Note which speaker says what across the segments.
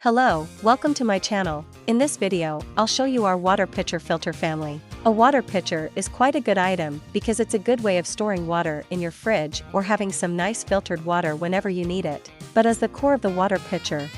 Speaker 1: Hello, welcome to my channel. In this video, I'll show you our water pitcher filter family. A water pitcher is quite a good item because it's a good way of storing water in your fridge or having some nice filtered water whenever you need it. But as the core of the water pitcher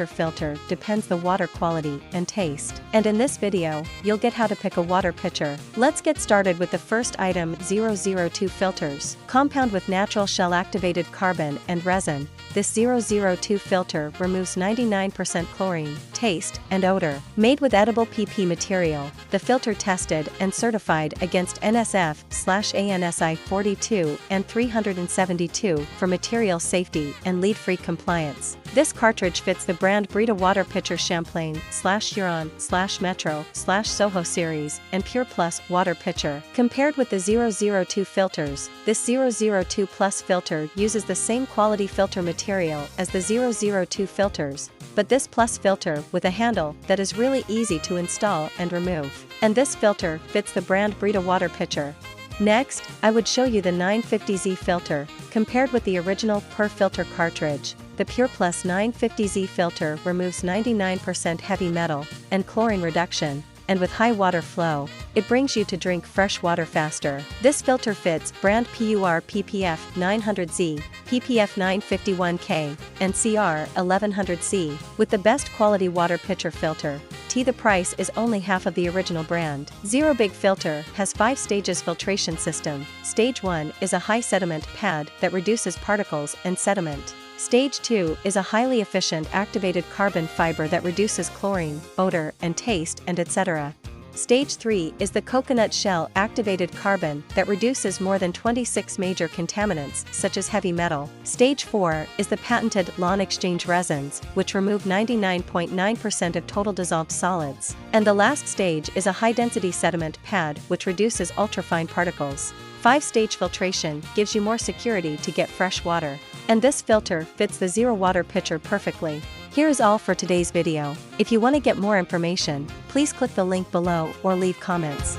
Speaker 1: filter depends the water quality and taste. And in this video, you'll get how to pick a water pitcher. Let's get started with the first item, 002 filters. Compound with natural shell activated carbon and resin. This 002 filter removes 99% chlorine, taste, and odor. Made with edible PP material, the filter tested and certified against NSF/ANSI 42 and 372 for material safety and lead-free compliance. This cartridge fits the brand Brita water pitcher Champlain/Huron/Metro/Soho series and Pureplus water pitcher. Compared with the 002 filters, this 002 Plus filter uses the same quality filter material as the 002 filters, but this Plus filter with a handle that is really easy to install and remove. And this filter fits the brand Brita water pitcher. Next, I would show you the 950Z filter. Compared with the original PUR filter cartridge, the Pureplus 950Z filter removes 99% heavy metal and chlorine reduction, and with high water flow, it brings you to drink fresh water faster. This filter fits brand PUR PPF 900Z, PPF 951K, and CR 1100C, with the best quality water pitcher filter. The price is only half of the original brand. ZeroBig filter has 5 stages filtration system. Stage 1 is a high sediment pad that reduces particles and sediment. Stage 2 is a highly efficient activated carbon fiber that reduces chlorine, odor, and taste, and etc. Stage 3 is the coconut shell activated carbon that reduces more than 26 major contaminants such as heavy metal. Stage 4 is the patented lawn exchange resins, which remove 99.9% of total dissolved solids. And the last stage is a high-density sediment pad which reduces ultrafine particles. 5-stage filtration gives you more security to get fresh water. And this filter fits the Zero water pitcher perfectly. Here is all for today's video. If you want to get more information, please click the link below or leave comments.